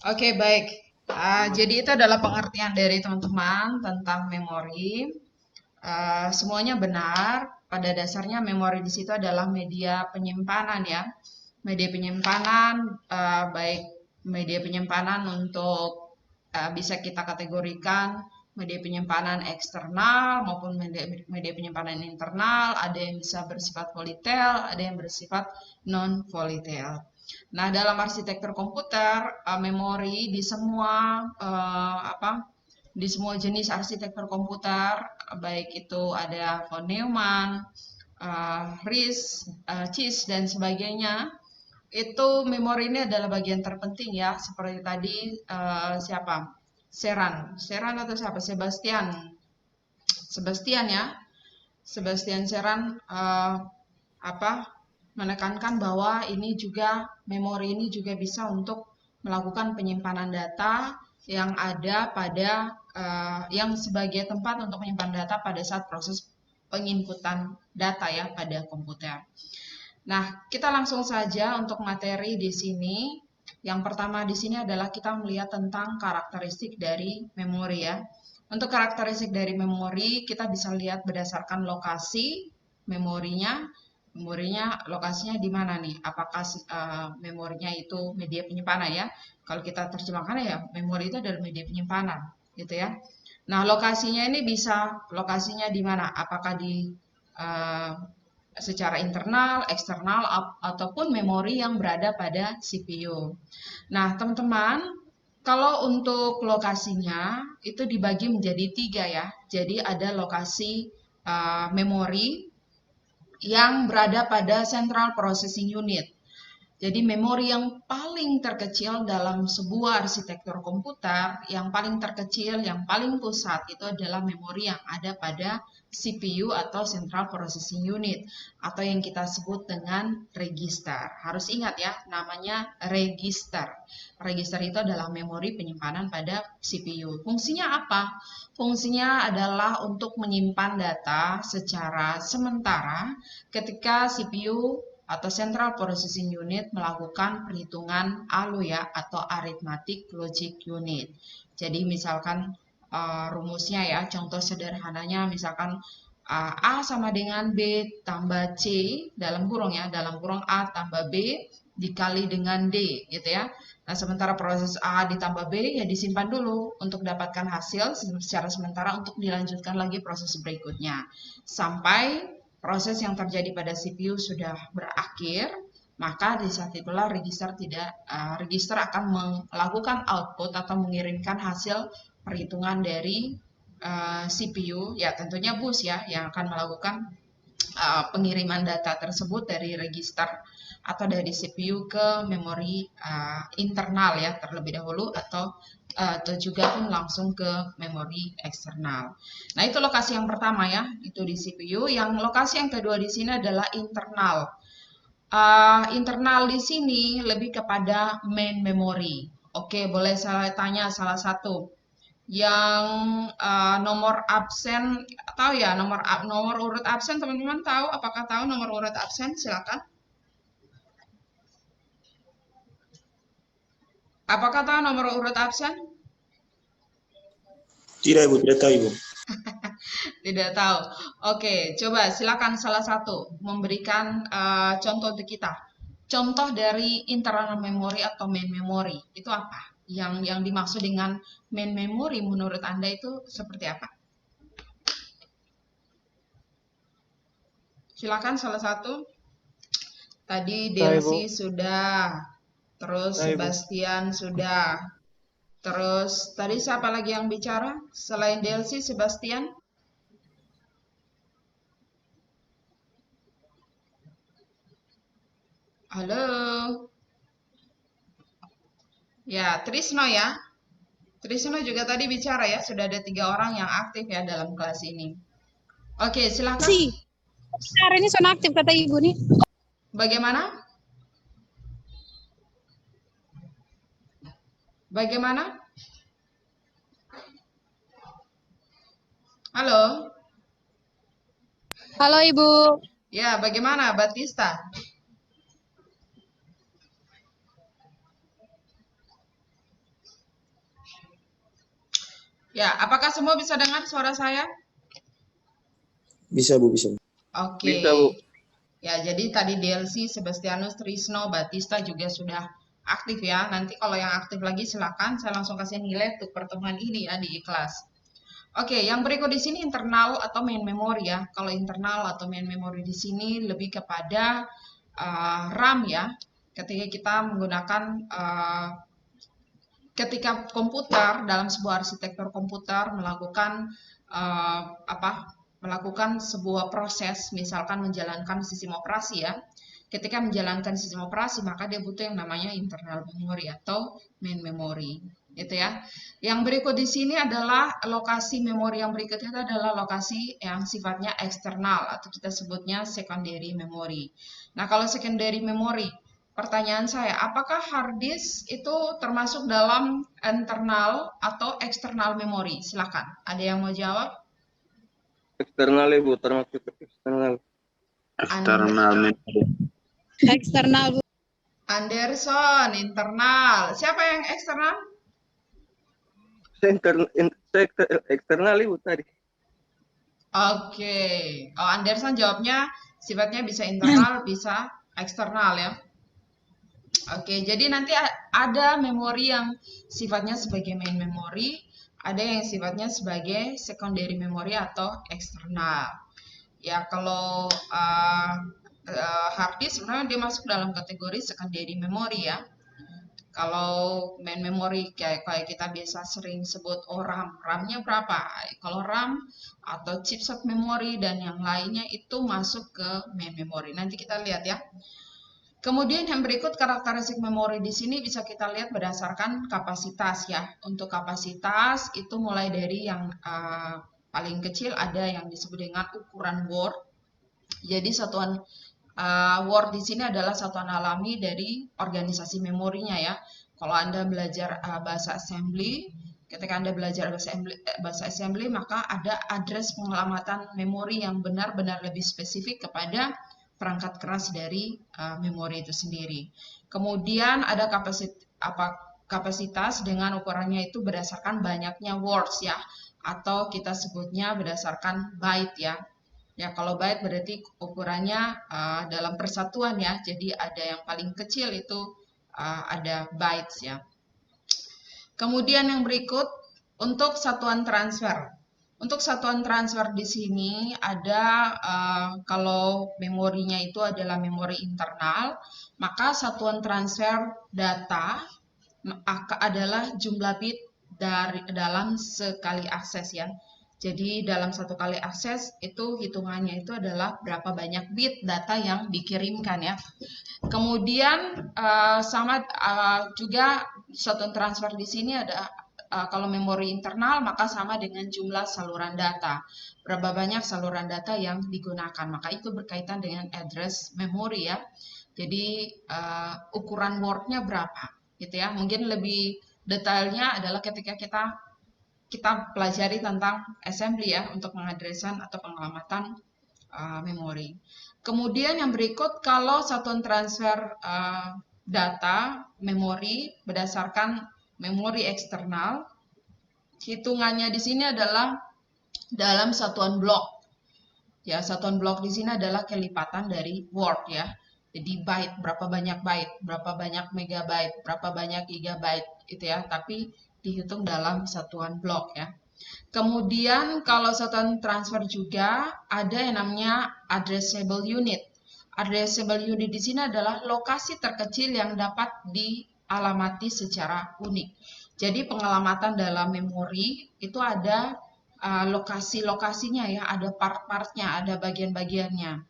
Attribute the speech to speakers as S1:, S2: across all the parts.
S1: Oke, baik. Jadi itu adalah pengertian dari teman-teman tentang memori. Semuanya benar. Pada dasarnya memori di situ adalah media penyimpanan ya. Media penyimpanan, baik media penyimpanan untuk bisa kita kategorikan media penyimpanan eksternal maupun media penyimpanan internal. Ada yang bisa bersifat volatile, ada yang bersifat non volatile. Nah, dalam arsitektur komputer, memori di semua di semua jenis arsitektur komputer, baik itu ada von Neumann, RISC, CISC dan sebagainya, itu memori ini adalah bagian terpenting ya, seperti tadi siapa? Seran atau siapa? Sebastian ya. Sebastian Seran apa menekankan bahwa ini juga memori ini juga bisa untuk melakukan penyimpanan data yang ada pada yang sebagai tempat untuk menyimpan data pada saat proses penginputan data ya pada komputer. Nah, kita langsung saja untuk materi di sini. Yang pertama di sini adalah kita melihat tentang karakteristik dari memori ya. Untuk karakteristik dari memori, kita bisa lihat berdasarkan lokasi memorinya. Memorinya lokasinya di mana nih? Apakah memorinya itu media penyimpanan ya? Kalau kita terjemahkan ya, memori itu adalah media penyimpanan, gitu ya. Nah, lokasinya ini bisa lokasinya di mana? Apakah di uh, secara internal, eksternal, ataupun memori yang berada pada CPU. Nah, teman-teman, kalau untuk lokasinya itu dibagi menjadi tiga ya. Jadi ada lokasi memori yang berada pada Central Processing Unit. Jadi memori yang paling terkecil dalam sebuah arsitektur komputer, yang paling terkecil, yang paling pusat itu adalah memori yang ada pada CPU atau Central Processing Unit atau yang kita sebut dengan register. Harus ingat ya, namanya register. Register itu adalah memori penyimpanan pada CPU. Fungsinya apa? Fungsinya adalah untuk menyimpan data secara sementara ketika CPU atau Central Processing Unit melakukan perhitungan ALU ya atau Arithmetic Logic Unit. Jadi misalkan rumusnya ya, contoh sederhananya misalkan A sama dengan B tambah C dalam kurung ya, dalam kurung A tambah B dikali dengan D gitu ya. Nah, sementara proses A ditambah B ya disimpan dulu untuk dapatkan hasil secara sementara untuk dilanjutkan lagi proses berikutnya. Sampai proses yang terjadi pada CPU sudah berakhir, maka di saat itulah register akan melakukan output atau mengirimkan hasil perhitungan dari CPU, ya tentunya bus ya yang akan melakukan pengiriman data tersebut dari register atau dari CPU ke memori internal ya terlebih dahulu atau juga pun langsung ke memori eksternal. Nah, itu lokasi yang pertama ya, itu di CPU. Yang lokasi yang kedua di sini adalah internal. Internal di sini lebih kepada main memory. Oke, boleh saya tanya salah satu yang nomor absen tahu ya nomor urut absen teman-teman tahu? Apakah tahu nomor urut absen? Silakan. Apakah tahu nomor urut absen?
S2: Tidak, Ibu, tidak tahu, Ibu.
S1: Tidak tahu. Oke, coba silakan salah satu memberikan contoh untuk kita. Contoh dari internal memory atau main memory itu apa? Yang dimaksud dengan main memory menurut Anda itu seperti apa? Silakan salah satu. Tadi
S3: Saya
S1: Delsi
S3: Ibu,
S1: sudah, terus
S3: saya Ibu.
S1: Sebastian sudah, terus tadi siapa lagi yang bicara? Selain Delsi, Sebastian? Halo? Ya, Trisno ya. Trisno juga tadi bicara ya, sudah ada 3 orang yang aktif ya dalam kelas ini. Oke, silakan.
S4: Si, hari ini zona aktif kata ibu nih.
S1: Bagaimana? Bagaimana? Halo?
S4: Halo ibu.
S1: Ya, bagaimana Batista? Ya, apakah semua bisa dengar suara saya?
S2: Bisa, Bu, bisa.
S1: Oke.
S3: Bisa, Bu.
S1: Ya, jadi tadi DLC, Sebastianus, Trisno, Batista juga sudah aktif ya. Nanti kalau yang aktif lagi silakan saya langsung kasih nilai untuk pertemuan ini ya di kelas. Oke, yang berikut di sini internal atau main memory ya. Kalau internal atau main memory di sini lebih kepada RAM ya. Ketika kita menggunakan ketika komputer dalam sebuah arsitektur komputer melakukan melakukan sebuah proses, misalkan menjalankan sistem operasi ya. Ketika menjalankan sistem operasi, maka dia butuh yang namanya internal memory atau main memory, gitu ya. Yang berikut di sini adalah lokasi memori yang berikutnya adalah lokasi yang sifatnya eksternal atau kita sebutnya secondary memory. Nah, kalau secondary memory, pertanyaan saya, apakah hard disk itu termasuk dalam internal atau eksternal memory? Silakan. Ada yang mau jawab?
S3: Eksternal, Ibu, termasuk eksternal.
S5: Eksternal memory.
S4: Eksternal, Bu.
S1: Anderson, internal. Siapa yang eksternal?
S3: Eksternal, Ibu, tadi.
S1: Oke. Oh, Anderson jawabnya sifatnya bisa internal, bisa eksternal ya. Oke, jadi nanti ada memori yang sifatnya sebagai main memory, ada yang sifatnya sebagai secondary memory atau eksternal. Ya, kalau hard disk sebenarnya dia masuk dalam kategori secondary memory ya. Kalau main memory kayak kita biasa sering sebut RAM, RAM-nya berapa? Kalau RAM atau chipset memory dan yang lainnya itu masuk ke main memory. Nanti kita lihat ya. Kemudian yang berikut karakteristik memori di sini bisa kita lihat berdasarkan kapasitas ya. Untuk kapasitas itu mulai dari yang paling kecil ada yang disebut dengan ukuran word. Jadi satuan word di sini adalah satuan alami dari organisasi memorinya ya. Kalau Anda belajar bahasa assembly, ketika Anda belajar bahasa assembly maka ada address pengelamatan memori yang benar-benar lebih spesifik kepada perangkat keras dari memori itu sendiri. Kemudian ada kapasitas dengan ukurannya itu berdasarkan banyaknya words ya, atau kita sebutnya berdasarkan byte ya. Ya, kalau byte berarti ukurannya dalam persatuan ya. Jadi ada yang paling kecil itu ada bytes ya. Kemudian yang berikut untuk satuan transfer. Untuk satuan transfer di sini ada kalau memorinya itu adalah memori internal, maka satuan transfer data adalah jumlah bit dari dalam sekali akses ya. Jadi dalam satu kali akses itu hitungannya itu adalah berapa banyak bit data yang dikirimkan ya. Kemudian sama juga satuan transfer di sini ada kalau memori internal maka sama dengan jumlah saluran data. Berapa banyak saluran data yang digunakan. Maka itu berkaitan dengan address memori ya. Jadi ukuran word-nya berapa gitu ya. Mungkin lebih detailnya adalah ketika kita pelajari tentang assembly ya untuk pengadresan atau pengelamatan memori. Kemudian yang berikut kalau satuan transfer data memori berdasarkan memori eksternal, hitungannya di sini adalah dalam satuan blok. Ya, satuan blok di sini adalah kelipatan dari word ya. Jadi byte, berapa banyak byte, berapa banyak megabyte, berapa banyak gigabyte itu ya, tapi dihitung dalam satuan blok ya. Kemudian kalau satuan transfer juga ada yang namanya addressable unit. Addressable unit di sini adalah lokasi terkecil yang dapat dialamati secara unik. Jadi pengelamatan dalam memori itu ada lokasi-lokasinya ya, ada part-partnya, ada bagian-bagiannya.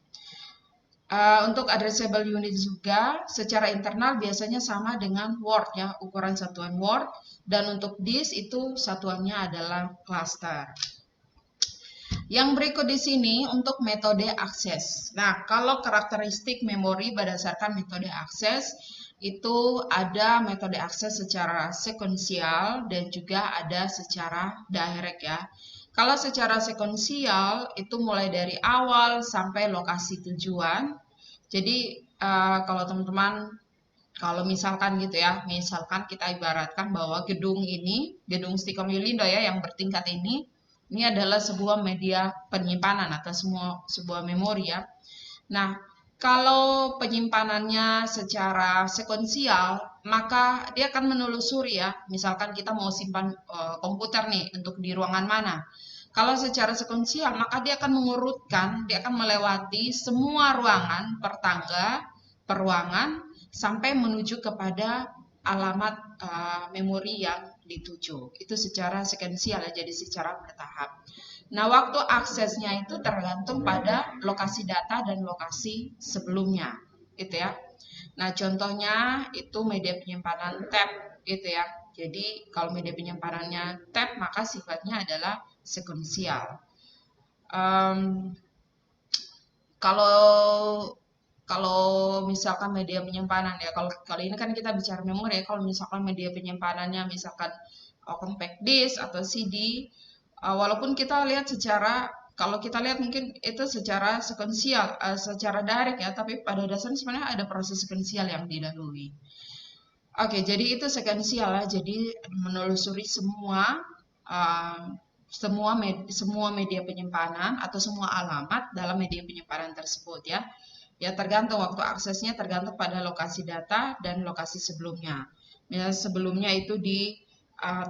S1: Untuk addressable unit juga secara internal biasanya sama dengan word ya, ukuran satuan word, dan untuk disk itu satuannya adalah cluster. Yang berikut di sini untuk metode akses. Nah, kalau karakteristik memori berdasarkan metode akses itu ada metode akses secara sekuensial dan juga ada secara direct ya. Kalau secara sekuensial itu mulai dari awal sampai lokasi tujuan. Jadi kalau teman-teman Kalau misalkan gitu ya, misalkan kita ibaratkan bahwa gedung ini, gedung Stikom Yulindo ya yang bertingkat ini adalah sebuah media penyimpanan atau sebuah memori ya. Nah, kalau penyimpanannya secara sekuensial, maka dia akan menelusuri ya. Misalkan kita mau simpan komputer nih untuk di ruangan mana. Kalau secara sekuensial, maka dia akan mengurutkan, dia akan melewati semua ruangan per tangga, per ruangan, sampai menuju kepada alamat memori yang dituju. Itu secara sekuensial ya, jadi secara bertahap. Nah, waktu aksesnya itu tergantung pada lokasi data dan lokasi sebelumnya, gitu ya. Nah, contohnya itu media penyimpanan tab, gitu ya. Jadi, kalau media penyimpanannya tab, maka sifatnya adalah sekuensial. Kalau misalkan media penyimpanan ya, kalau ini kan kita bicara memori ya. Kalau misalkan media penyimpanannya misalkan compact disk atau CD, walaupun kita lihat kalau kita lihat mungkin itu secara sekuensial, secara direct ya, tapi pada dasarnya sebenarnya ada proses sekuensial yang didahului. Oke, jadi itu sekuensial ya, jadi menelusuri semua media penyimpanan atau semua alamat dalam media penyimpanan tersebut ya. Ya tergantung waktu aksesnya tergantung pada lokasi data dan lokasi sebelumnya. Misalnya sebelumnya itu di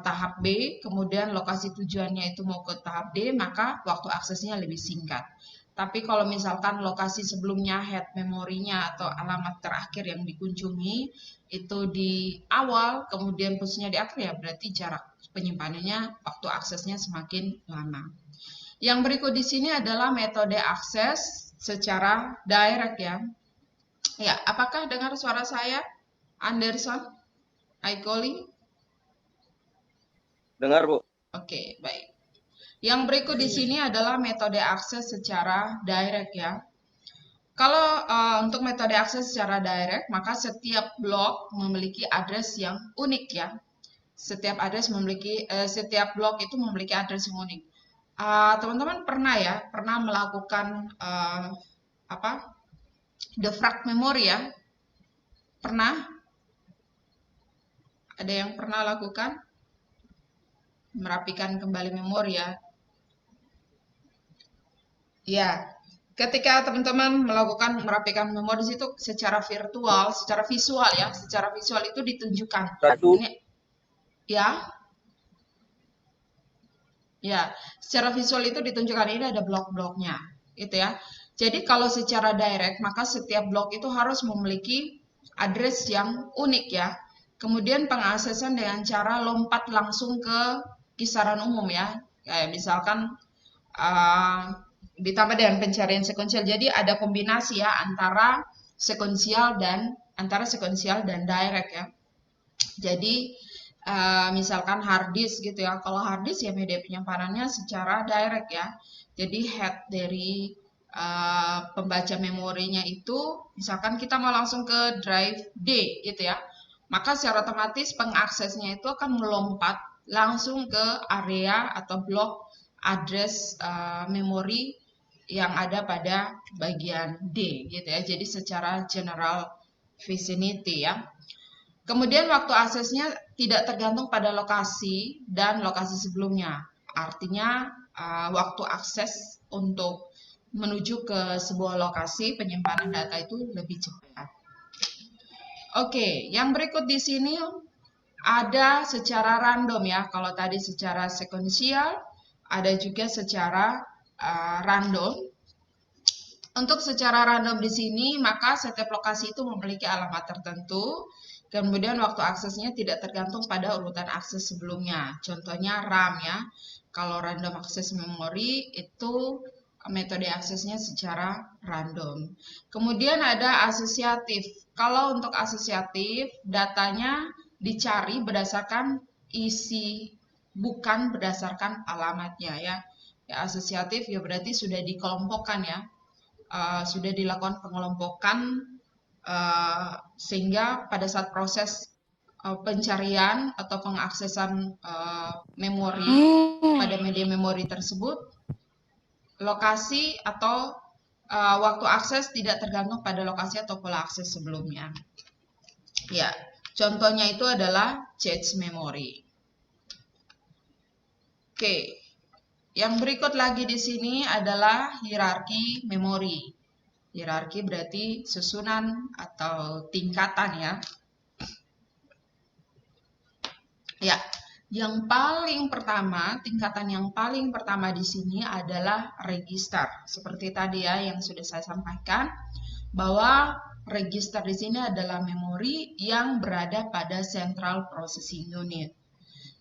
S1: tahap B, kemudian lokasi tujuannya itu mau ke tahap D, maka waktu aksesnya lebih singkat. Tapi kalau misalkan lokasi sebelumnya head memorinya atau alamat terakhir yang dikunjungi itu di awal, kemudian posisinya di akhir ya berarti jarak penyimpanannya, waktu aksesnya semakin lama. Yang berikut di sini adalah metode akses secara direct ya. Ya, apakah dengar suara saya, Anderson, Aikoli?
S3: Dengar, Bu.
S1: Oke, baik. Yang berikut di sini adalah metode akses secara direct ya. Kalau untuk metode akses secara direct, maka setiap blok memiliki address yang unik ya. Setiap blok itu memiliki address yang unik. Teman-teman pernah melakukan defrag memori ya? Pernah? Ada yang pernah lakukan? Merapikan kembali memori ya? Ya, ketika teman-teman melakukan merapikan memori di situ secara virtual, secara visual ya, secara visual itu ditunjukkan. Ini, ya, secara visual itu ditunjukkan ini ada blok-bloknya, gitu ya. Jadi kalau secara direct maka setiap blok itu harus memiliki address yang unik ya. Kemudian pengaksesan dengan cara lompat langsung ke kisaran umum ya. Kayak misalkan ditambah dengan pencarian sekuensial. Jadi ada kombinasi ya antara sekuensial dan direct ya. Jadi misalkan hard disk gitu ya. Kalau hard disk ya media penyimpanannya secara direct ya. Jadi head dari pembaca memorinya itu misalkan kita mau langsung ke drive D gitu ya. Maka secara otomatis pengaksesnya itu akan melompat langsung ke area atau blok address memori yang ada pada bagian D gitu ya. Jadi secara general vicinity ya. Kemudian waktu aksesnya tidak tergantung pada lokasi dan lokasi sebelumnya. Artinya waktu akses untuk menuju ke sebuah lokasi penyimpanan data itu lebih cepat. Oke, yang berikut di sini ada secara random ya. Kalau tadi secara sekuensial, ada juga secara random. Untuk secara random di sini, maka setiap lokasi itu memiliki alamat tertentu. Kemudian waktu aksesnya tidak tergantung pada urutan akses sebelumnya. Contohnya RAM ya. Kalau random access memory itu metode aksesnya secara random. Kemudian ada asosiatif. Kalau untuk asosiatif, datanya dicari berdasarkan isi, bukan berdasarkan alamatnya ya. Ya asosiatif ya berarti sudah dikelompokkan ya. Sudah dilakukan pengelompokan sehingga pada saat proses pencarian atau pengaksesan memori pada media memori tersebut, lokasi atau waktu akses tidak tergantung pada lokasi atau pola akses sebelumnya. Ya, contohnya itu adalah cache memory. Oke, yang berikut lagi di sini adalah hierarki memori. Hierarki berarti susunan atau tingkatan ya. Ya, yang paling pertama, tingkatan yang paling pertama di sini adalah register. Seperti tadi ya yang sudah saya sampaikan, bahwa register di sini adalah memori yang berada pada Central Processing Unit.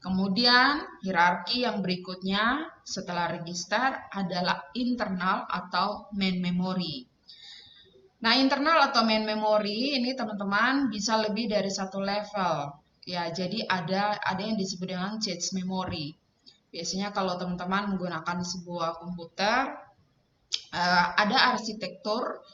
S1: Kemudian hierarki yang berikutnya setelah register adalah internal atau main memory. Nah, internal atau main memory ini teman-teman bisa lebih dari satu level. Ya, jadi ada yang disebut dengan cache memory. Biasanya kalau teman-teman menggunakan sebuah komputer, ada arsitektur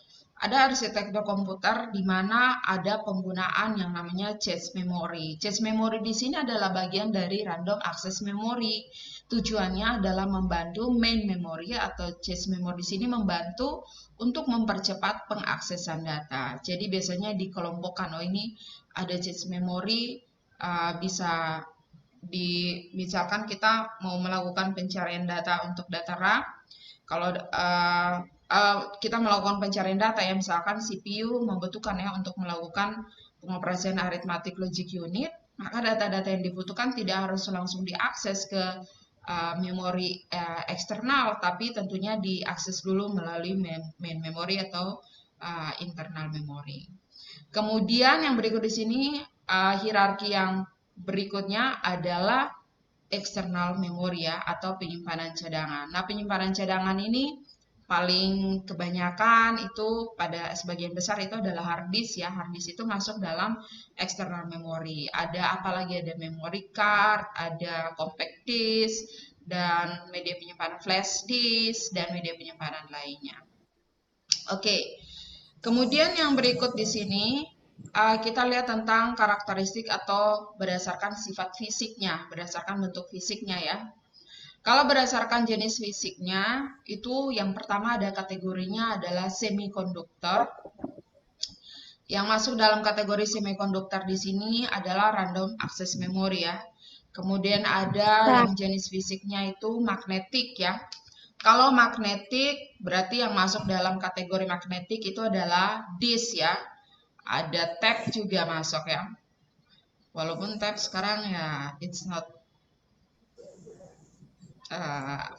S1: komputer di mana ada penggunaan yang namanya cache memory. Cache memory di sini adalah bagian dari random access memory. Tujuannya adalah membantu main memory atau cache memory di sini membantu untuk mempercepat pengaksesan data. Jadi biasanya dikelompokkan, oh ini ada cache memory, bisa misalkan kita mau melakukan pencarian data untuk data RAM. Kalau kita melakukan pencarian data ya, misalkan CPU membutuhkan ya untuk melakukan pengoperasian arithmetic logic unit, maka data-data yang dibutuhkan tidak harus langsung diakses ke memori eksternal, tapi tentunya diakses dulu melalui main memory atau internal memory. Kemudian yang berikut di sini hierarki yang berikutnya adalah eksternal memory ya, atau penyimpanan cadangan. Nah, penyimpanan cadangan ini paling kebanyakan itu pada sebagian besar itu adalah hard disk ya. Hard disk itu masuk dalam external memory. Ada apalagi, ada memory card, ada compact disk, dan media penyimpanan flash disk, dan media penyimpanan lainnya. Oke. Kemudian yang berikut di sini kita lihat tentang karakteristik atau berdasarkan sifat fisiknya, berdasarkan bentuk fisiknya ya. Kalau berdasarkan jenis fisiknya, itu yang pertama ada kategorinya adalah semikonduktor. Yang masuk dalam kategori semikonduktor di sini adalah random access memory ya. Kemudian ada yang jenis fisiknya itu magnetik ya. Kalau magnetik berarti yang masuk dalam kategori magnetik itu adalah disk ya. Ada tab juga masuk ya. Walaupun tab sekarang ya it's not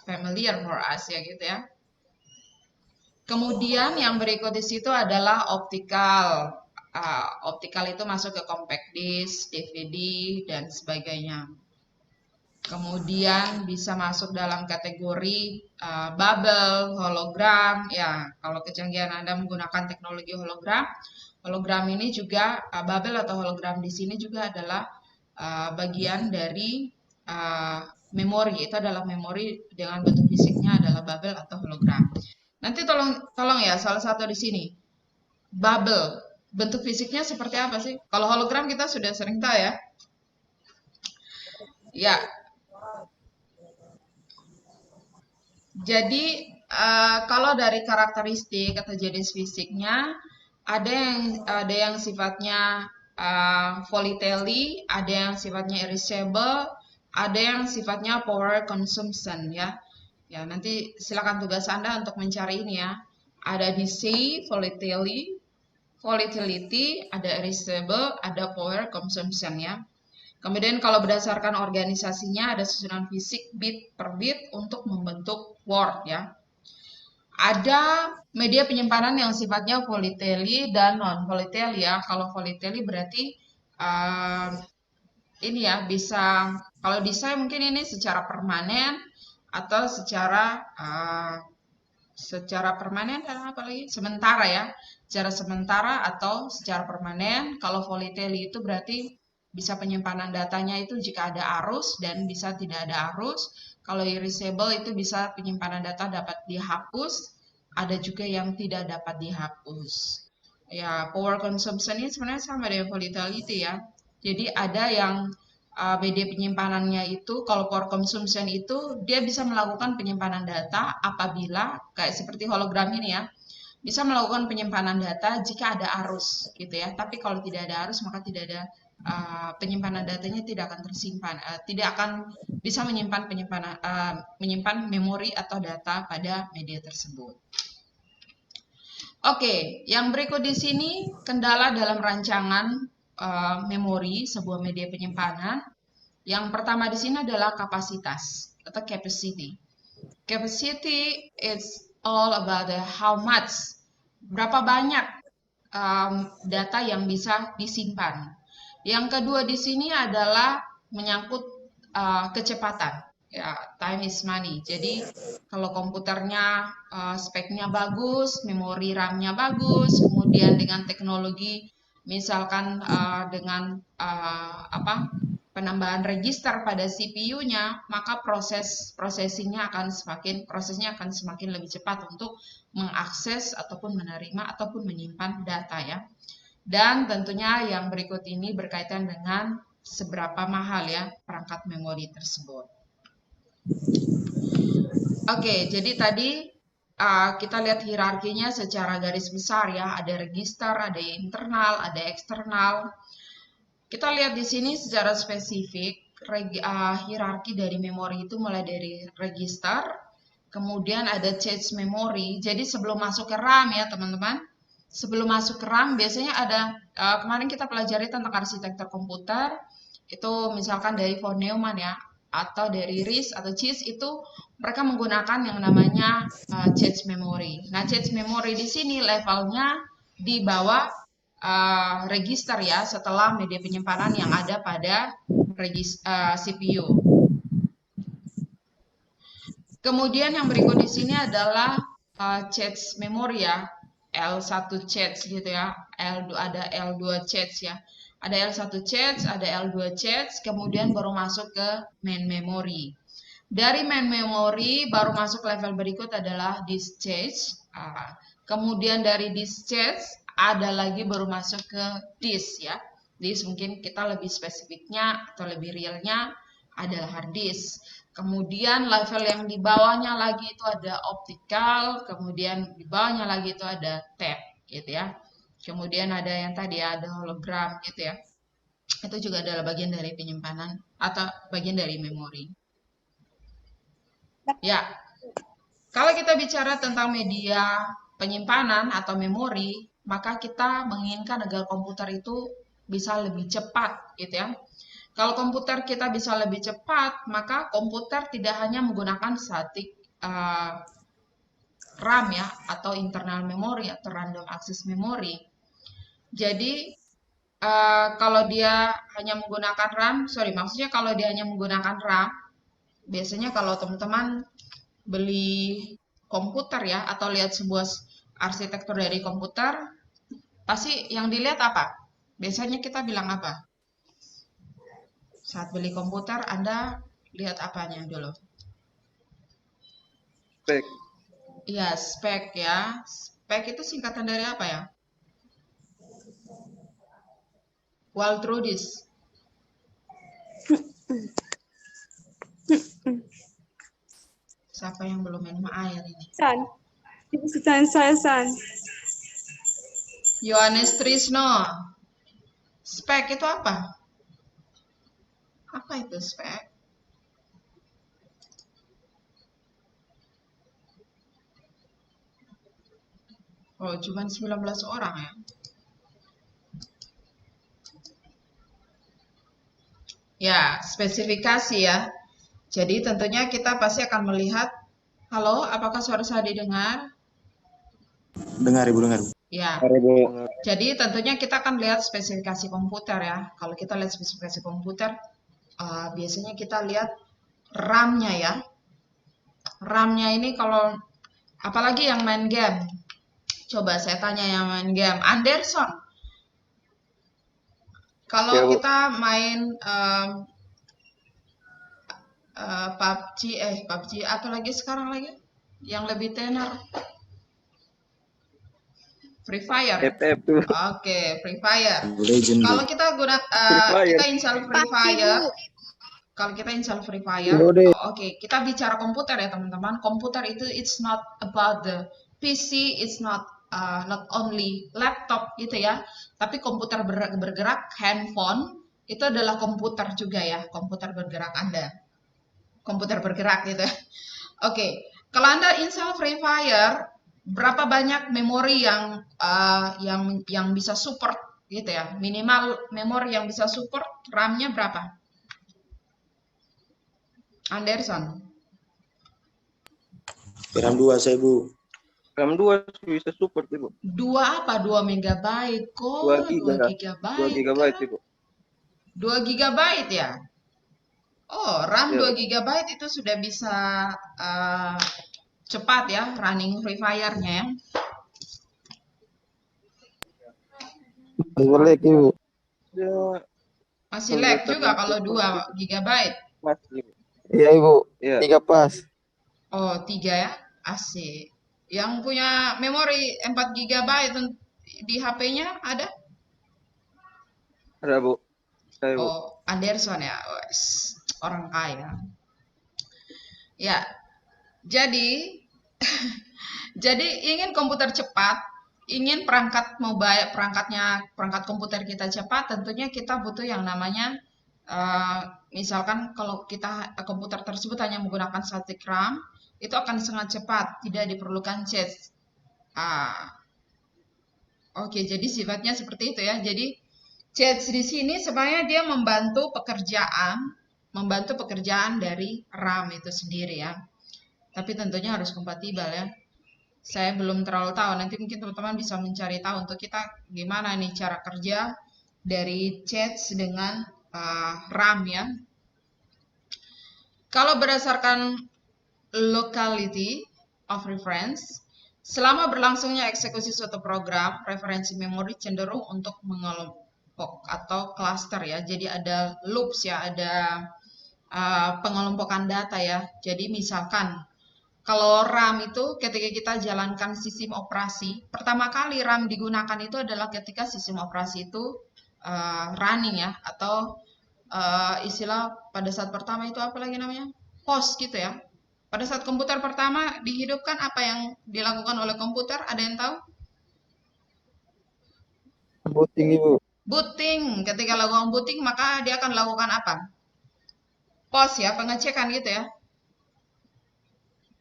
S1: familiar for us ya gitu ya. Kemudian yang berikut di situ adalah optikal. Optikal itu masuk ke compact disk, DVD dan sebagainya. Kemudian bisa masuk dalam kategori bubble, hologram. Ya, kalau kecanggihan Anda menggunakan teknologi hologram, hologram ini juga bubble atau hologram di sini juga adalah bagian dari memori. Itu adalah memori dengan bentuk fisiknya adalah bubble atau hologram. Nanti tolong ya, salah satu di sini. Bubble, bentuk fisiknya seperti apa sih? Kalau hologram kita sudah sering tahu ya. Ya. Jadi kalau dari karakteristik atau jenis fisiknya ada yang sifatnya volatile, ada yang sifatnya erasable, ada yang sifatnya power consumption ya. Ya, nanti silakan tugas Anda untuk mencari ini ya. Ada DC, volatility, ada erasable, ada power consumption ya. Kemudian kalau berdasarkan organisasinya ada susunan fisik bit per bit untuk membentuk word ya. Ada media penyimpanan yang sifatnya volatile dan non volatile ya. Kalau volatile berarti ini ya bisa, kalau di saya mungkin ini secara permanen atau secara permanen dan apa lagi sementara ya, secara sementara atau secara permanen. Kalau volatile itu berarti bisa penyimpanan datanya itu jika ada arus dan bisa tidak ada arus. Kalau erasable itu bisa penyimpanan data dapat dihapus, ada juga yang tidak dapat dihapus. Ya, power consumption ini sebenarnya sama dengan volatility ya. Jadi ada yang media penyimpanannya itu, kalau power consumption itu dia bisa melakukan penyimpanan data apabila kayak seperti hologram ini ya, bisa melakukan penyimpanan data jika ada arus gitu ya. Tapi kalau tidak ada arus maka tidak ada penyimpanan datanya tidak akan tersimpan, tidak akan bisa menyimpan memori atau data pada media tersebut. Oke, yang berikut di sini kendala dalam rancangan memori sebuah media penyimpanan. Yang pertama di sini adalah kapasitas atau capacity. Capacity is all about how much, berapa banyak data yang bisa disimpan. Yang kedua di sini adalah menyangkut kecepatan. Ya, time is money. Jadi kalau komputernya speknya bagus, memori RAM-nya bagus, kemudian dengan teknologi misalkan dengan penambahan register pada CPU-nya, maka prosesnya akan semakin lebih cepat untuk mengakses ataupun menerima ataupun menyimpan data ya. Dan tentunya yang berikut ini berkaitan dengan seberapa mahal ya perangkat memori tersebut. Oke, jadi tadi kita lihat hierarkinya secara garis besar ya, ada register, ada internal, ada eksternal. Kita lihat di sini secara spesifik hierarki dari memori itu mulai dari register, kemudian ada cache memory. Jadi sebelum masuk ke RAM ya teman-teman, sebelum masuk ke RAM biasanya ada kemarin kita pelajari tentang arsitektur komputer itu misalkan dari von Neumann ya, atau dari RISC atau CISC itu mereka menggunakan yang namanya cache memory. Nah cache memory di sini levelnya di bawah register ya, setelah media penyimpanan yang ada pada CPU. Kemudian yang berikut di sini adalah cache memory ya, L1 cache gitu ya, ada L2 cache ya. Ada L1 cache, ada L2 cache, kemudian baru masuk ke main memory. Dari main memory baru masuk level berikut adalah disk cache. Kemudian dari disk cache ada lagi baru masuk ke disk ya. Disk mungkin kita lebih spesifiknya atau lebih realnya adalah hard disk. Kemudian level yang di bawahnya lagi itu ada optical, kemudian di bawahnya lagi itu ada tab gitu ya. Kemudian ada yang tadi ada hologram gitu ya. Itu juga adalah bagian dari penyimpanan atau bagian dari memori. Ya. Kalau kita bicara tentang media penyimpanan atau memori, maka kita menginginkan agar komputer itu bisa lebih cepat gitu ya. Kalau komputer kita bisa lebih cepat, maka komputer tidak hanya menggunakan static RAM ya, atau internal memory atau random access memory. Jadi kalau dia hanya menggunakan RAM, maksudnya kalau dia hanya menggunakan RAM, biasanya kalau teman-teman beli komputer ya, atau lihat sebuah arsitektur dari komputer, pasti yang dilihat apa? Biasanya kita bilang apa? Saat beli komputer, Anda lihat apanya dulu?
S3: Spek.
S1: Iya, spek ya. Spek itu singkatan dari apa ya? Waltrudis. Siapa yang belum minum air ini?
S4: San.
S1: Yohanes Trisno. Spek itu apa? Apa itu spek? Oh, cuma 19 orang ya. Ya, spesifikasi ya. Jadi tentunya kita pasti akan melihat, halo, apakah suara saya didengar?
S2: Dengar Ibu, dengar.
S1: Ya, jadi tentunya kita akan lihat spesifikasi komputer ya. Kalau kita lihat spesifikasi komputer, biasanya kita lihat RAM-nya ya. RAM-nya ini kalau, apalagi yang main game. Coba saya tanya yang main game. Anderson, kalau
S3: Ya, Bu.
S1: kita main PUBG, apalagi sekarang lagi yang lebih tenar, Free Fire.
S3: FF tuh.
S1: Oke, Free Fire.
S2: Legend.
S1: Kalau kita kita install Free Fire, kalau kita install Free Fire, oke, kita bicara komputer ya teman-teman. Komputer itu it's not about the PC, it's not not only laptop gitu ya, tapi komputer bergerak, handphone itu adalah komputer juga ya, komputer bergerak Anda. Komputer bergerak gitu. Oke, kalau Anda install Free Fire, berapa banyak memori yang bisa support gitu ya? Minimal memori yang bisa support RAM-nya berapa? Anderson.
S2: RAM 2 saya, Bu.
S3: RAM 2 bisa support, Ibu.
S1: 2 apa? 2 megabyte kok.
S3: 2 giga.
S1: 2 gigabyte.
S3: 2 gigabyte, Ibu.
S1: 2 gigabyte ya? Oh, RAM
S3: Ya,
S1: 2 gigabyte itu sudah bisa cepat ya running Free Fire-nya ya.
S5: Boleh, Ibu.
S3: ya
S1: Masih lag juga kalau 2 gigabyte.
S3: masih.
S5: Iya, Ibu.
S3: Ya,
S5: 3 pas.
S1: Oh, 3 ya? Asik. Yang punya memori 4 GB di HP-nya ada?
S3: ada, Bu. Saya, Bu.
S1: Oh, Anderson ya. Wes, orang kaya. Ya, jadi jadi ingin komputer cepat, ingin perangkat mobile, perangkat komputer kita cepat, tentunya kita butuh yang namanya misalkan kalau kita komputer tersebut hanya menggunakan static RAM, itu akan sangat cepat, tidak diperlukan cache. Oke, jadi sifatnya seperti itu ya. Jadi cache di sini sebenarnya dia membantu pekerjaan dari RAM itu sendiri ya. Tapi tentunya harus kompatibel ya. Saya belum terlalu tahu. Nanti mungkin teman-teman bisa mencari tahu untuk kita gimana nih cara kerja dari cache dengan RAM ya. Kalau berdasarkan locality of reference, selama berlangsungnya eksekusi suatu program, referensi memori cenderung untuk mengelompok atau cluster ya. Jadi ada loops ya, ada pengelompokan data ya. Jadi misalkan kalau RAM itu ketika kita jalankan sistem operasi, pertama kali RAM digunakan itu adalah ketika sistem operasi itu running ya, atau istilah pada saat pertama itu apa lagi namanya? Host gitu ya. Pada saat komputer pertama dihidupkan, apa yang dilakukan oleh komputer? Ada yang tahu?
S5: Booting, Ibu.
S1: Booting. Ketika lakukan booting, maka dia akan lakukan apa? Pause ya, pengecekan gitu ya.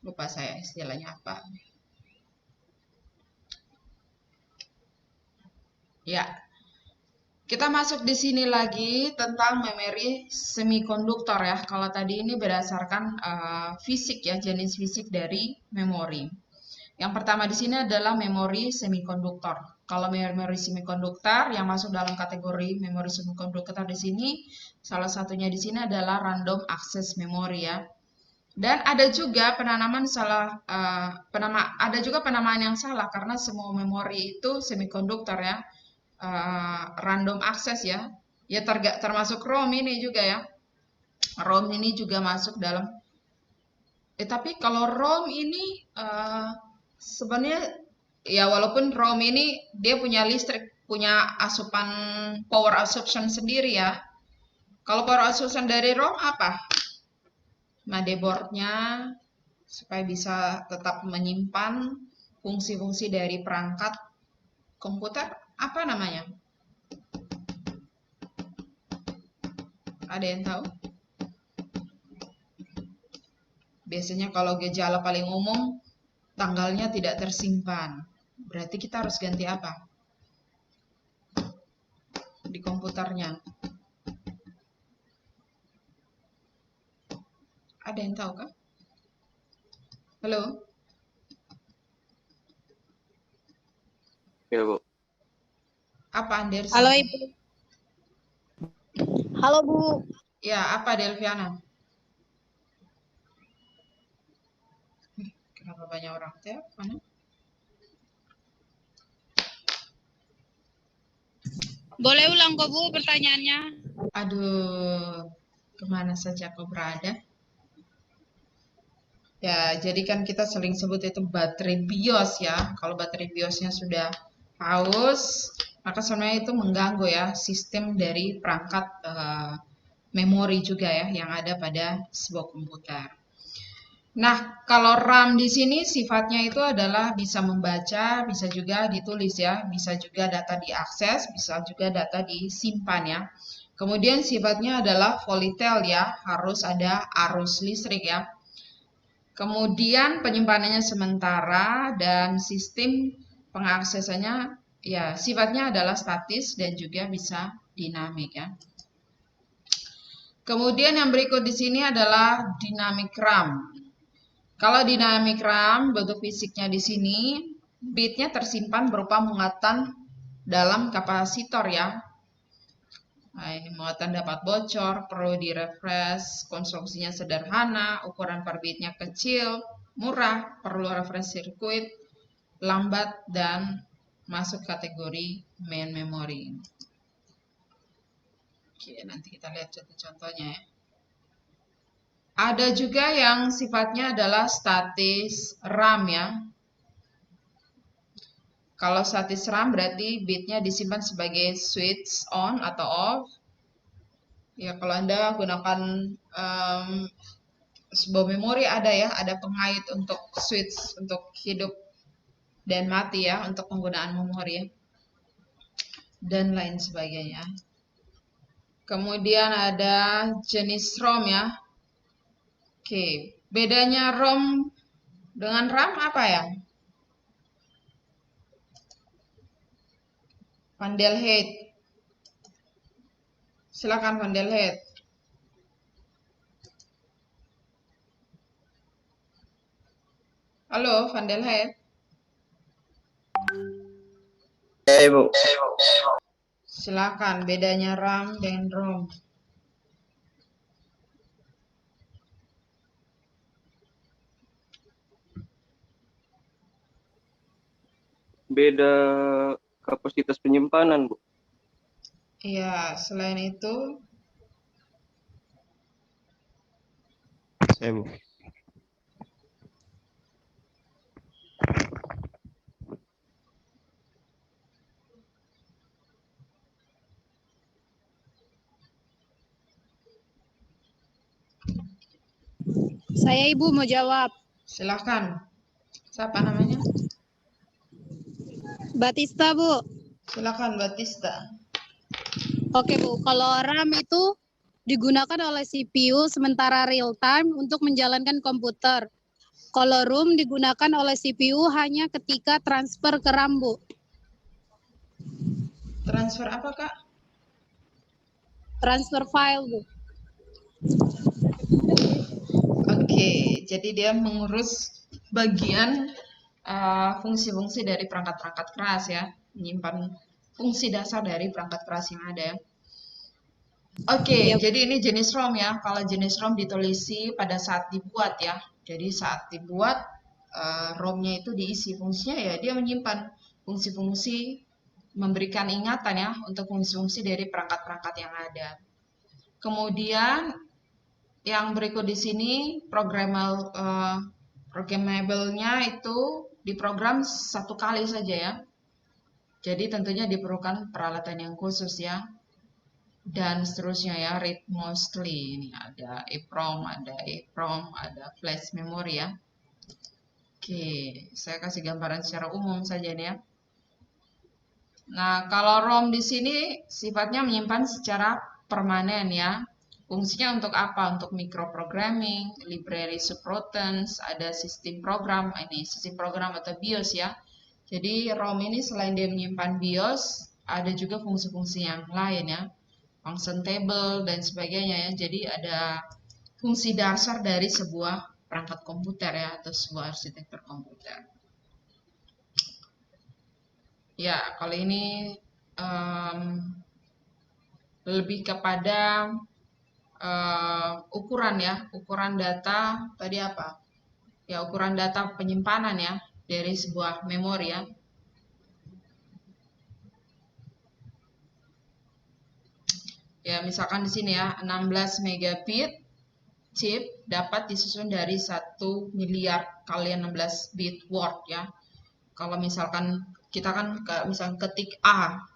S1: Lupa saya istilahnya apa. Ya. Kita masuk di sini lagi tentang memori semikonduktor ya. Kalau tadi ini berdasarkan fisik ya, jenis fisik dari memori. Yang pertama di sini adalah memori semikonduktor. Kalau memori semikonduktor yang masuk dalam kategori memori semikonduktor di sini, salah satunya di sini adalah random access memory ya. Dan ada juga ada juga penamaan yang salah karena semua memori itu semikonduktor ya. Random access ya. Ya termasuk ROM ini juga ya. ROM ini juga masuk dalam. Tapi kalau ROM ini sebenarnya ya walaupun ROM ini dia punya listrik, punya asupan power absorption sendiri ya. Kalau power absorption dari ROM apa? Motherboardnya supaya bisa tetap menyimpan fungsi-fungsi dari perangkat komputer, apa namanya? Ada yang tahu? Biasanya kalau gejala paling umum, tanggalnya tidak tersimpan. Berarti kita harus ganti apa? Di komputernya. Ada yang tahu kah? Halo?
S3: Ya, Bu.
S1: Apa Anderson?
S4: Halo Ibu. Halo Bu.
S1: Ya, apa Delviana? Kenapa banyak orang telepon?
S4: Boleh ulang kok Bu pertanyaannya?
S1: Aduh, kemana saja kau berada? Ya, jadi kan kita sering sebut itu baterai BIOS ya. Kalau baterai BIOSnya sudah haus, maka sebenarnya itu mengganggu ya sistem dari perangkat memori juga ya yang ada pada sebuah komputer. Nah, kalau RAM di sini sifatnya itu adalah bisa membaca, bisa juga ditulis ya, bisa juga data diakses, bisa juga data disimpan ya. Kemudian sifatnya adalah volatile ya, harus ada arus listrik ya. Kemudian penyimpanannya sementara dan sistem pengaksesannya ya sifatnya adalah statis dan juga bisa dinamik ya. Kemudian yang berikut di sini adalah dynamic RAM. Kalau dynamic RAM, bentuk fisiknya di sini, bitnya tersimpan berupa muatan dalam kapasitor ya. Nah, ini muatan dapat bocor, perlu direfresh, konstruksinya sederhana, ukuran per bitnya kecil, murah, perlu refresh sirkuit, lambat, dan masuk kategori main memory. Oke, nanti kita lihat contoh-contohnya ya. Ada juga yang sifatnya adalah statis RAM ya. Kalau statis RAM berarti bitnya disimpan sebagai switch on atau off. Ya, kalau Anda gunakan sebuah memori ada ya, ada pengait untuk switch untuk hidup dan mati ya, untuk penggunaan memori ya. Dan lain sebagainya. Kemudian ada jenis ROM ya. Oke, bedanya ROM dengan RAM apa ya? Van der Heijden. Silakan Van der Heijden. Halo, Van der Heijden.
S5: Ya, Ibu.
S1: Silakan bedanya RAM dan ROM.
S3: Beda kapasitas penyimpanan, Bu.
S1: Iya, selain itu
S2: Saya, Bu.
S4: Saya Ibu mau jawab.
S1: silakan. Siapa namanya?
S4: Batista Bu.
S1: Silakan Batista.
S4: Oke Bu, kalau RAM itu digunakan oleh CPU sementara real time untuk menjalankan komputer. Kalau ROM digunakan oleh CPU hanya ketika transfer ke RAM Bu.
S1: Transfer apa, Kak?
S4: Transfer file Bu.
S1: Oke, jadi dia mengurus bagian fungsi-fungsi dari perangkat-perangkat keras ya, menyimpan fungsi dasar dari perangkat keras yang ada. Oke,
S4: Yap.
S1: jadi ini jenis ROM ya. Kalau jenis ROM ditulisi pada saat dibuat ya. Jadi saat dibuat ROM-nya itu diisi fungsinya ya dia menyimpan fungsi-fungsi, memberikan ingatan ya untuk fungsi-fungsi dari perangkat-perangkat yang ada. Kemudian yang berikut di sini programmable-nya itu diprogram satu kali saja ya. Jadi tentunya diperlukan peralatan yang khusus ya. Dan seterusnya ya, read mostly. Ini ada EEPROM, ada flash memory ya. Oke, saya kasih gambaran secara umum saja nih ya. Nah, kalau ROM di sini sifatnya menyimpan secara permanen ya. Fungsinya untuk apa? Untuk microprogramming, library subroutines, ada sistem program, ini sistem program atau BIOS ya. Jadi ROM ini selain dia menyimpan BIOS, ada juga fungsi-fungsi yang lain ya. Function table dan sebagainya ya. Jadi ada fungsi dasar dari sebuah perangkat komputer ya atau sebuah arsitektur komputer. Ya, kalau ini lebih kepada ukuran ya, ukuran data tadi apa? Ya, ukuran data penyimpanan ya dari sebuah memori ya. Ya, misalkan di sini ya, 16 megabit chip dapat disusun dari 1 miliar kali 16 bit word ya. Kalau misalkan kita kan misalkan ketik A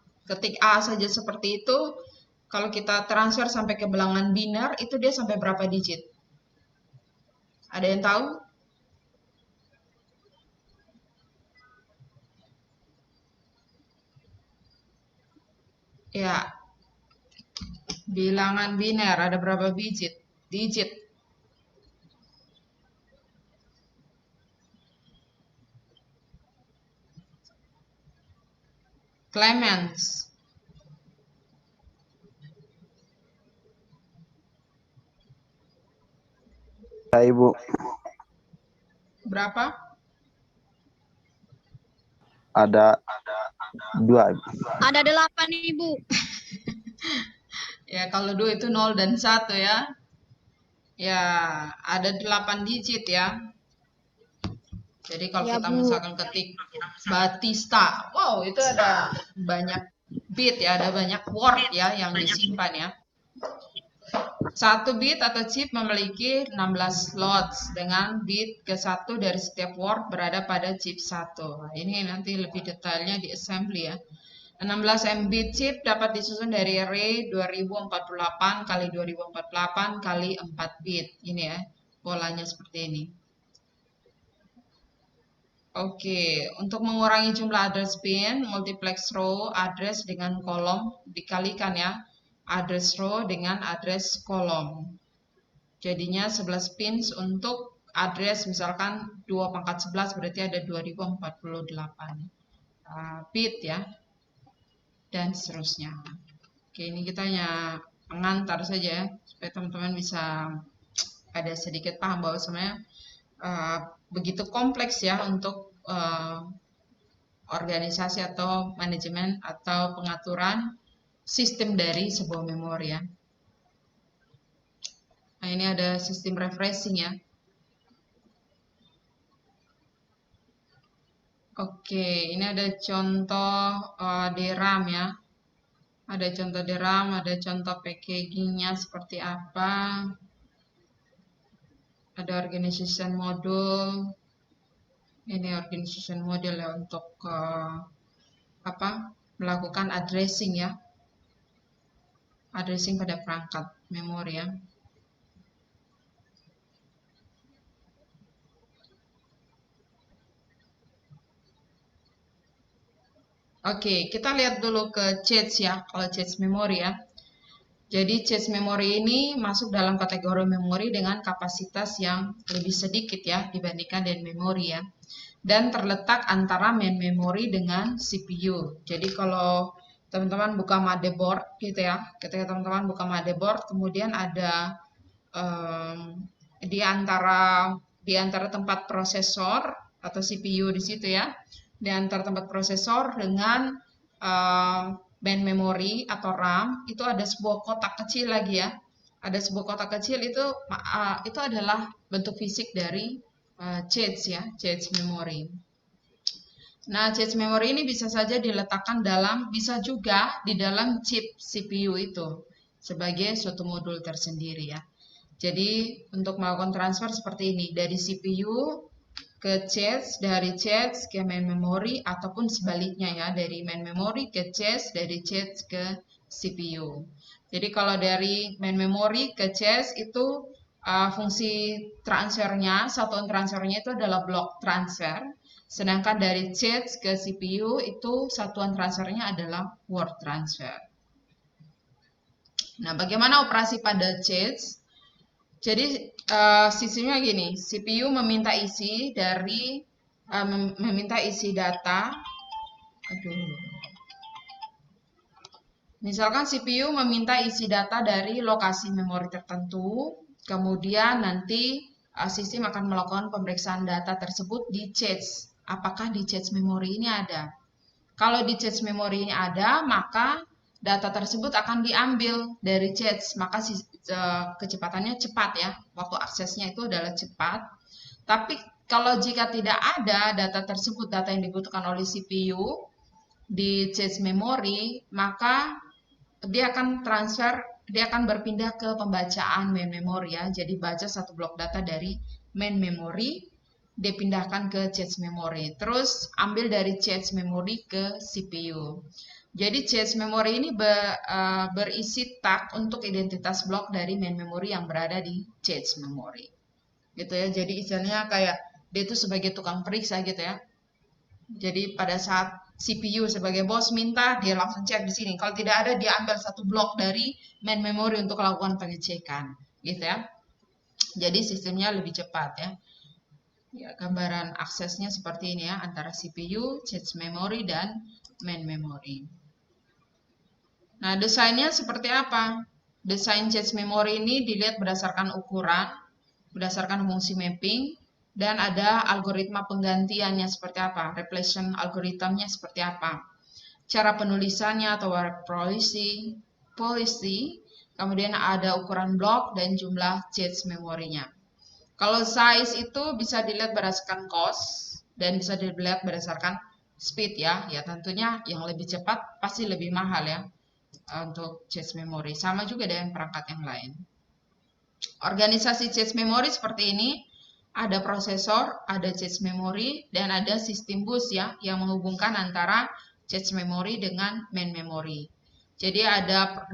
S1: saja seperti itu, kalau kita transfer sampai ke bilangan biner itu dia sampai berapa digit? Ada yang tahu? Ya, bilangan biner ada berapa digit? Digit. Clemens.
S5: Ya, Ibu.
S1: Berapa?
S5: Ada 2, Ibu.
S4: Ada 8, Ibu.
S1: Ya, kalau 2 itu 0 dan 1 ya. Ya, ada 8 digit ya. Jadi kalau
S4: Ya,
S1: kita
S4: Bu.
S1: misalkan ketik Batista, wow itu ada banyak bit ya, ada banyak word ya yang disimpan ya. 1 bit atau chip memiliki 16 slots dengan bit ke-1 dari setiap word berada pada chip 1. Nah, ini nanti lebih detailnya di assembly ya. 16 bit chip dapat disusun dari array 2048 kali 2048 kali 4 bit. Ini ya, polanya seperti ini. Oke, untuk mengurangi jumlah address pin, multiplex row address dengan kolom dikalikan ya. Address row dengan address kolom. Jadinya 11 pins untuk address misalkan 2 pangkat 11 berarti ada 2048 bit ya. Dan seterusnya. Oke, ini kita hanya mengantar saja ya, supaya teman-teman bisa ada sedikit paham bahwa sebenarnya begitu kompleks ya untuk organisasi atau manajemen atau pengaturan sistem dari sebuah memori ya. Nah, ini ada sistem refreshing ya. Oke, ini ada contoh DRAM ya. Ada contoh DRAM, ada contoh packagingnya seperti apa. Ada organization module. Ini organization module ya untuk melakukan addressing ya. Addressing pada perangkat memori ya. Oke, kita lihat dulu ke cache ya, kalau cache memori ya. Jadi cache memori ini masuk dalam kategori memori dengan kapasitas yang lebih sedikit ya dibandingkan dengan memori ya. Dan terletak antara main memory dengan CPU. Jadi kalau teman-teman buka motherboard gitu ya, ketika teman-teman buka motherboard, kemudian ada di antara tempat prosesor atau CPU di situ ya, di antara tempat prosesor dengan main memory atau RAM itu ada sebuah kotak kecil lagi ya. Ada sebuah kotak kecil itu adalah bentuk fisik dari cache ya, cache memory. Nah, cache memory ini bisa saja diletakkan bisa juga di dalam chip CPU itu sebagai suatu modul tersendiri ya. Jadi untuk melakukan transfer seperti ini dari CPU ke cache, dari cache ke main memory ataupun sebaliknya ya, dari main memory ke cache, dari cache ke CPU. Jadi kalau dari main memory ke cache itu fungsi transfernya, satuan transfernya itu adalah block transfer. Sedangkan dari cache ke CPU itu satuan transfernya adalah word transfer. Nah, bagaimana operasi pada cache? Jadi sistemnya gini, CPU meminta isi data. Misalkan CPU meminta isi data dari lokasi memori tertentu, kemudian nanti sistem akan melakukan pemeriksaan data tersebut di cache. Apakah di cache memori ini ada? Kalau di cache memori ini ada, maka data tersebut akan diambil dari cache, maka kecepatannya cepat ya. Waktu aksesnya itu adalah cepat. Tapi kalau jika tidak ada data tersebut, data yang dibutuhkan oleh CPU di cache memori, maka dia akan berpindah ke pembacaan main memory ya. Jadi baca satu blok data dari main memory, dipindahkan ke cache memory. Terus ambil dari cache memory ke CPU. Jadi cache memory ini berisi tag untuk identitas blok dari main memory yang berada di cache memory. Gitu ya. Jadi istilahnya kayak dia itu sebagai tukang periksa gitu ya. Jadi pada saat CPU sebagai bos minta, dia langsung cek di sini. Kalau tidak ada, dia ambil satu blok dari main memory untuk melakukan pengecekan, gitu ya. Jadi sistemnya lebih cepat ya. Ya, gambaran aksesnya seperti ini ya, antara CPU, cache memory, dan main memory. Nah, desainnya seperti apa? Desain cache memory ini dilihat berdasarkan ukuran, berdasarkan fungsi mapping, dan ada algoritma penggantiannya seperti apa, replacement algoritmnya seperti apa, cara penulisannya atau word policy, kemudian ada ukuran blok dan jumlah cache memorinya. Kalau size itu bisa dilihat berdasarkan cost dan bisa dilihat berdasarkan speed ya. Ya tentunya yang lebih cepat pasti lebih mahal ya untuk cache memory. Sama juga dengan perangkat yang lain. Organisasi cache memory seperti ini. Ada prosesor, ada cache memory, dan ada sistem bus ya yang menghubungkan antara cache memory dengan main memory. Jadi ada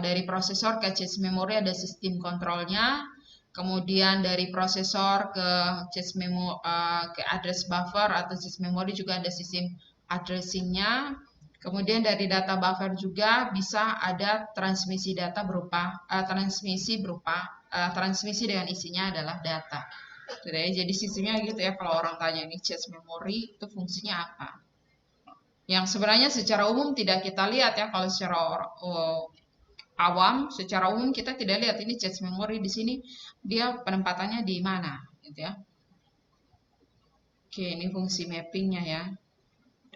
S1: dari prosesor ke cache memory ada sistem kontrolnya. Kemudian dari prosesor ke cache memory ke address buffer atau cache memory juga ada sistem addressingnya. Kemudian dari data buffer juga bisa ada transmisi data berupa transmisi dengan isinya adalah data. Jadi sistemnya gitu ya. Kalau orang tanya nih cache memory itu fungsinya apa? Yang sebenarnya secara umum tidak kita lihat ya. Kalau secara awam, secara umum kita tidak lihat ini cache memory di sini dia penempatannya di mana, gitu ya. Oke, ini fungsi mappingnya ya.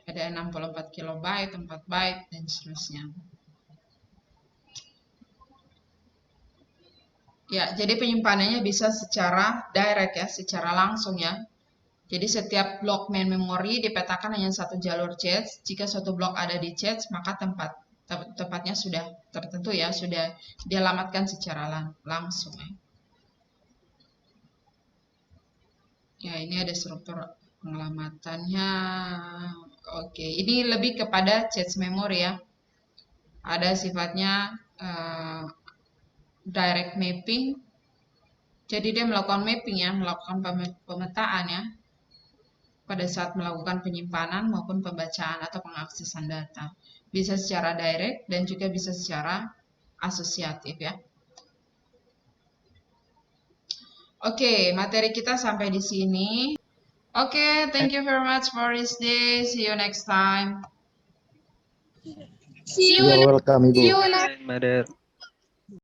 S1: Ada 64 KB, 4 byte, dan seterusnya. Ya, jadi penyimpanannya bisa secara direct ya, secara langsung ya. Jadi setiap blok main memory dipetakan hanya satu jalur cache. Jika suatu blok ada di cache, maka tempatnya sudah tertentu ya, sudah dialamatkan secara langsung ya. Ya, ini ada struktur pengelamatannya. Oke, ini lebih kepada cache memory ya. Ada sifatnya direct mapping. Jadi dia melakukan mapping ya, melakukan pemetaan ya pada saat melakukan penyimpanan maupun pembacaan atau pengaksesan data. Bisa secara direct dan juga bisa secara asosiatif ya. Oke, materi kita sampai di sini. Oke, thank you very much for this day. See you next time.
S4: See you
S5: You're welcome, Ibu.
S4: See you next
S3: Mother.